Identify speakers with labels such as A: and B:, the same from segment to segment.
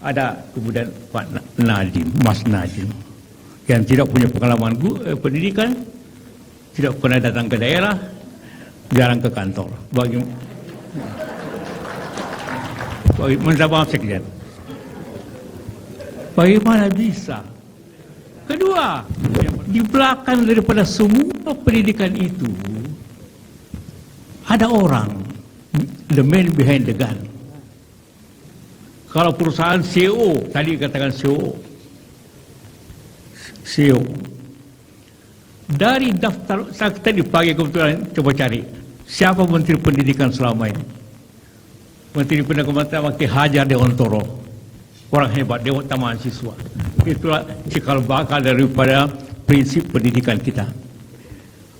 A: Ada kemudian Pak Nadiem, Mas Nadiem, yang tidak punya pengalaman pendidikan, tidak pernah datang ke daerah, jarang ke kantor. Minta maaf sekalian. Bagaimana bisa? Kedua, di belakang daripada semua pendidikan itu ada orang, the man behind the gun. Kalau perusahaan CEO, tadi katakan CEO, dari daftar, saya tadi pagi kebetulan coba cari, siapa Menteri Pendidikan selama ini? Menteri Pendidikan Bakti Hajar Dewantoro, orang hebat, Dewan Mahasiswa. Itulah cikal bakal daripada prinsip pendidikan kita.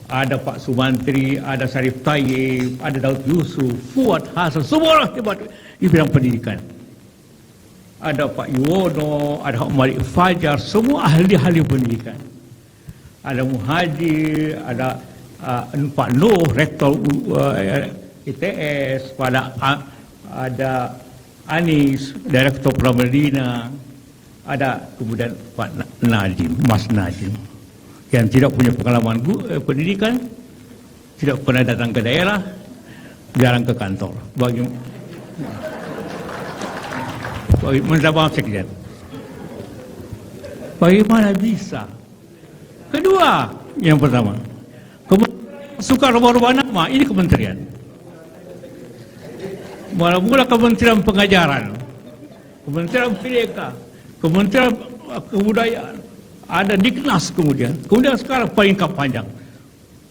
A: Ada Pak Sumantri, ada Syarif Tayyip, ada Daud Yusuf, Fuad Hasan, semua orang hebat di bidang pendidikan. Ada Pak Yuwono, ada Malik Fajar, semua ahli-ahli pendidikan. Ada Muhajir, ada Pak Nuh, rektor ITS, ada Anis, direktur Pramedina, ada kemudian Pak Nadiem, Mas Nadiem, yang tidak punya pengalaman pendidikan, tidak pernah datang ke daerah, jarang ke kantor. Minta maaf sekalian. Bagaimana bisa? Kedua, yang pertama, suka rubah-rubah nama, ini kementerian. Mula-mula Kementerian Pengajaran, Kementerian Pendidikan, Kementerian Kebudayaan, ada Diknas kemudian sekarang paling panjang,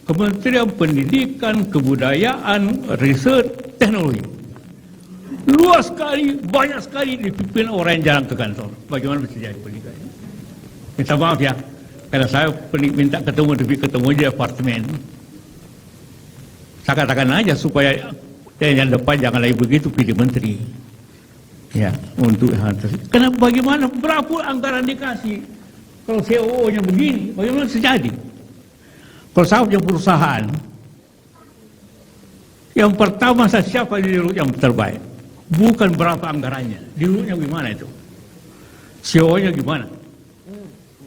A: Kementerian Pendidikan, Kebudayaan, Riset, Teknologi. Luas sekali, banyak sekali dipimpin orang yang jarang ke kantor. Bagaimana bisa jadi pendidikan? Minta maaf ya, karena saya minta ketemu, tapi ketemu di apartemen. Saya katakan aja supaya yang depan jangan lagi begitu pilih menteri. Ya, untuk hal tersebut. Karena bagaimana, berapa anggaran dikasih? Kalau CEO-nya begini, bagaimana bisa jadi? Kalau saya punya perusahaan, yang pertama saya siapa dirut yang terbaik? Bukan berapa anggarannya, dirutnya gimana itu? CEO-nya gimana?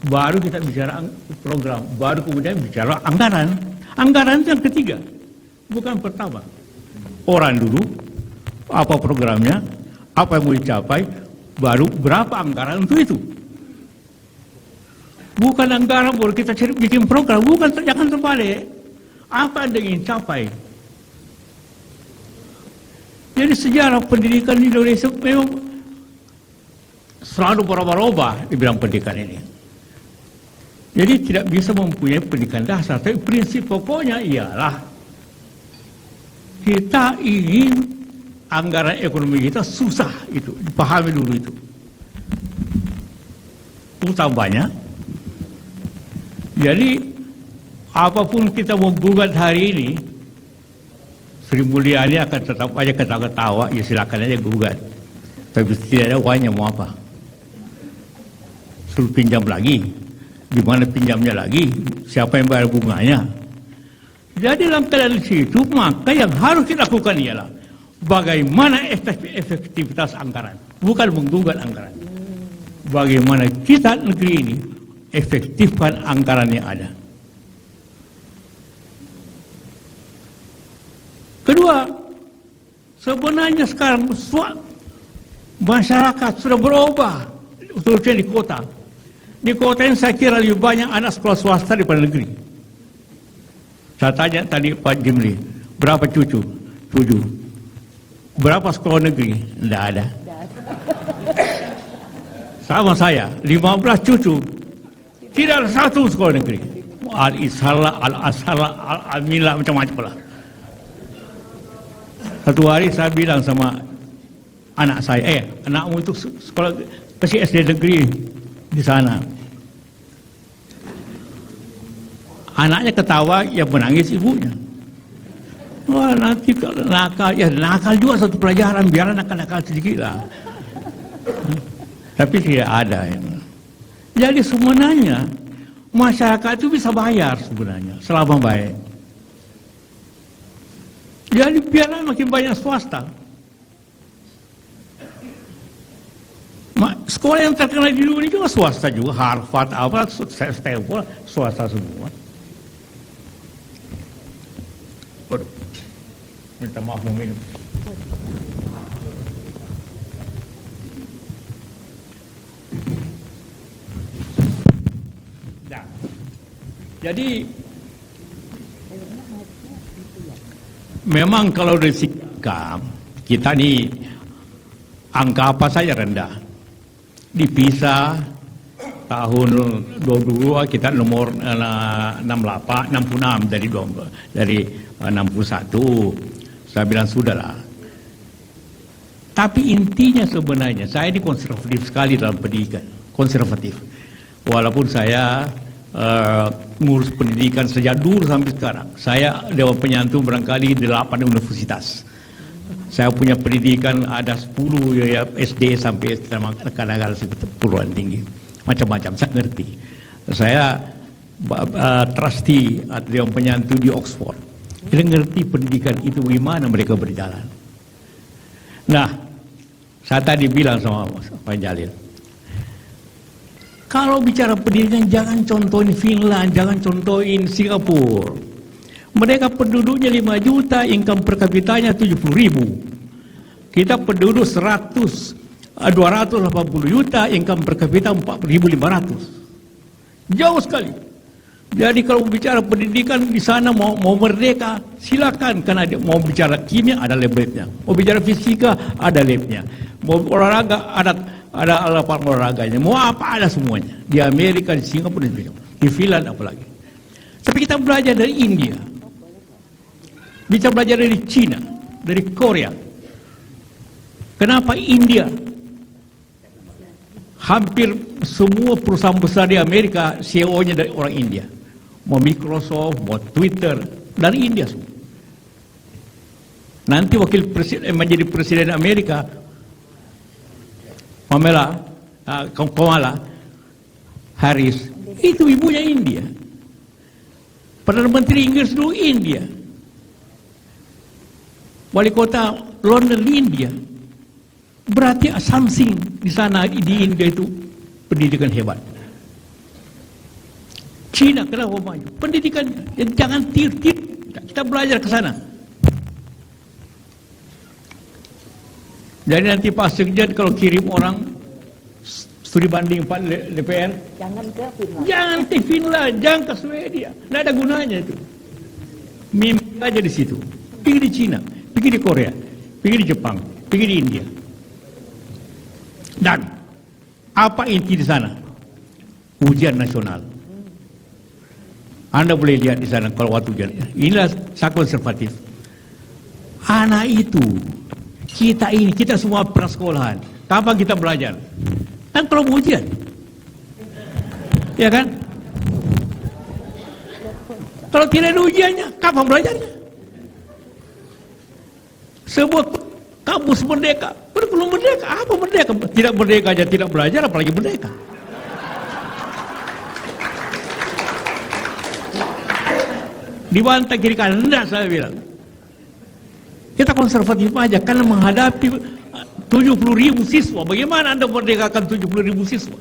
A: Baru kita bicara program, baru kemudian bicara anggaran. Anggaran itu yang ketiga, bukan pertama. Orang dulu, apa programnya, apa yang mau dicapai, baru berapa anggaran untuk itu. Bukan anggaran baru kita bikin program, bukan, jangan terbalik. Apa yang ingin capai? Jadi sejarah pendidikan di Indonesia memang selalu berubah-ubah di bidang pendidikan ini. Jadi tidak bisa mempunyai pendidikan dasar, tapi prinsip pokoknya ialah kita ingin anggaran ekonomi kita susah, itu dipahami dulu itu. Utamanya, jadi apapun kita mau gugat hari ini, Sri Mulyani akan tetap aja ketawa-ketawa, ya silakan aja gugat. Tapi tidak ada uangnya mau apa. Suruh pinjam lagi. Gimana pinjamnya lagi? Siapa yang bayar bunganya? Jadi dalam keadaan situ, maka yang harus kita lakukan ialah bagaimana efektivitas anggaran. Bukan menggugat anggaran. Bagaimana kita negeri ini efektifkan anggaran yang ada. Kedua, sebenarnya sekarang masyarakat sudah berubah, terutama di kota. Di kota ini saya kira lebih banyak anak sekolah swasta daripada negeri. Saya tanya tadi Pak Jimli, berapa cucu? 7. Berapa sekolah negeri? Tidak ada. Sama saya, 15 cucu. Tidak ada satu sekolah negeri. Al-Ishala, Al-Ashala, Al-Amila, macam-macam lah. Satu hari saya bilang sama anak saya, anakmu itu sekolah kasih SD negeri di sana. Anaknya ketawa, yang menangis ibunya. Wah, nanti kalau nakal, ya nakal juga satu pelajaran, biar nakal-nakal sedikit lah. Tapi tidak ada. Jadi sebenarnya masyarakat itu bisa bayar sebenarnya selama baik. Jadi biarlah makin banyak swasta. Sekolah yang terkenal di dunia juga swasta juga, Harvard, apa, Stanford, swasta semua. Waduh, minta maaf mau minum. Nah, jadi memang kalau dari sikap kita nih angka apa saja rendah. Di PISA tahun 22 kita nomor 66 dari 61. Saya bilang sudahlah. Tapi intinya sebenarnya saya ini konservatif sekali dalam pendidikan, konservatif. Walaupun saya ngurus pendidikan sejak dulu sampai sekarang. Saya Dewan Penyantun barangkali 8 universitas. Saya punya pendidikan ada 10 ya, SD sampai kadang-kadang puluhan tinggi. Macam-macam, saya ngerti. Saya trustee Dewan Penyantun di Oxford. Saya ngerti pendidikan itu bagaimana mereka berjalan. Nah, saya tadi bilang sama Pak Jalil, kalau bicara pendidikan jangan contohin Finland, jangan contohin Singapura. Mereka penduduknya 5 juta, income per kapitanya 70.000. Kita penduduk 280 juta, income per kapita 4.500. Jauh sekali. Jadi kalau bicara pendidikan di sana mau merdeka, silakan. Karena mau bicara kimia ada labnya, mau bicara fisika ada labnya, mau olahraga ada lapangan olahraganya, mau apa ada semuanya. Di Amerika, di Singapura, di Finland apalagi. Tapi kita belajar dari India. Bisa belajar dari Cina, dari Korea. Kenapa India? Hampir semua perusahaan besar di Amerika CEO-nya dari orang India. Mau Microsoft, mau Twitter, dari India semua. Nanti wakil presiden menjadi presiden Amerika, Kamala Harris, itu ibunya India. Perdana Menteri Inggris dulu India. Wali kota London di India. Berarti something di sana di India itu pendidikan hebat. Cina kenapa maju? Pendidikan jangan tir-tir, kita belajar ke sana. Jadi nanti Pak Sekjen kalau kirim orang studi banding Pak DPR, jangan ke Finland, jangan ke Swedia, tidak ada gunanya itu. Mimpi aja di situ, pergi di Cina, pergi di Korea, pergi di Jepang, pergi di India. Dan apa inti di sana? Ujian nasional. Anda boleh lihat di sana kalau waktu ujian. Inilah saya konservatif. Anak itu, kita semua prasekolahan. Kapan kita belajar? Kan kalau ujian, ya kan? Kalau tidak ada ujiannya, kapan belajarnya? Sebuah kampus merdeka, belum merdeka. Apa merdeka? Tidak merdeka aja tidak belajar, apalagi merdeka. Dibantah kiri kanan, enggak saya bilang. Kita konservatif aja karena menghadapi 70.000 siswa. Bagaimana Anda merdekakan 70.000 siswa?